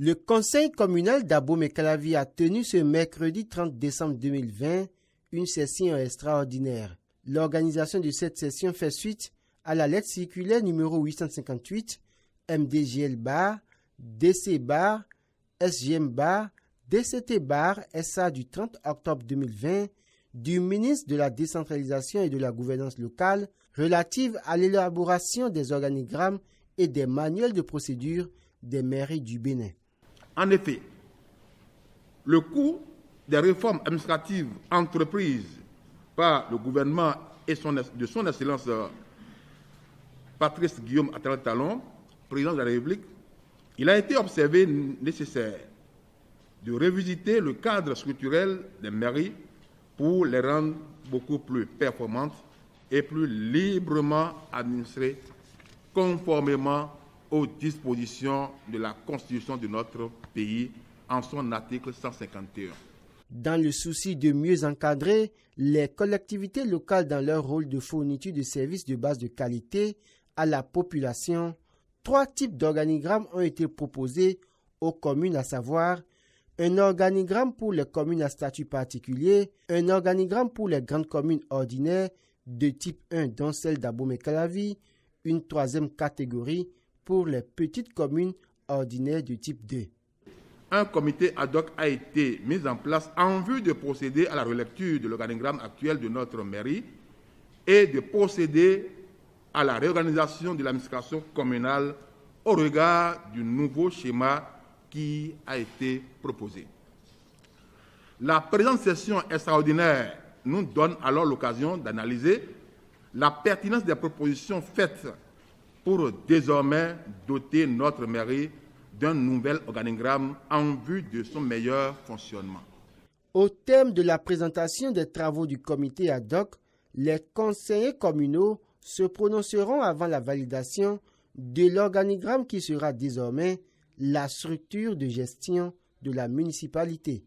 Le conseil communal d'Abomey-Calavi a tenu ce mercredi 30 décembre 2020 une session extraordinaire. L'organisation de cette session fait suite à la lettre circulaire numéro 858 MDGL-BAR, DC-BAR, SGM-BAR, DCT-BAR SA du 30 octobre 2020 du ministre de la Décentralisation et de la Gouvernance locale relative à l'élaboration des organigrammes et des manuels de procédure des mairies du Bénin. En effet, le coût des réformes administratives entreprises par le gouvernement et de son Excellence Patrice Guillaume Talon, président de la République, il a été observé nécessaire de revisiter le cadre structurel des mairies pour les rendre beaucoup plus performantes et plus librement administrées, conformément aux dispositions de la Constitution de notre pays en son article 151. Dans le souci de mieux encadrer les collectivités locales dans leur rôle de fourniture de services de base de qualité à la population, 3 types d'organigrammes ont été proposés aux communes, à savoir un organigramme pour les communes à statut particulier, un organigramme pour les grandes communes ordinaires de type 1, dont celle d'Abomey-Calavi, une 3e catégorie pour les petites communes ordinaires de type 2. Un comité ad hoc a été mis en place en vue de procéder à la relecture de l'organigramme actuel de notre mairie et de procéder à la réorganisation de l'administration communale au regard du nouveau schéma qui a été proposé. La présente session extraordinaire nous donne alors l'occasion d'analyser la pertinence des propositions faites pour désormais doter notre mairie d'un nouvel organigramme en vue de son meilleur fonctionnement. Au terme de la présentation des travaux du comité ad hoc, les conseillers communaux se prononceront avant la validation de l'organigramme qui sera désormais la structure de gestion de la municipalité.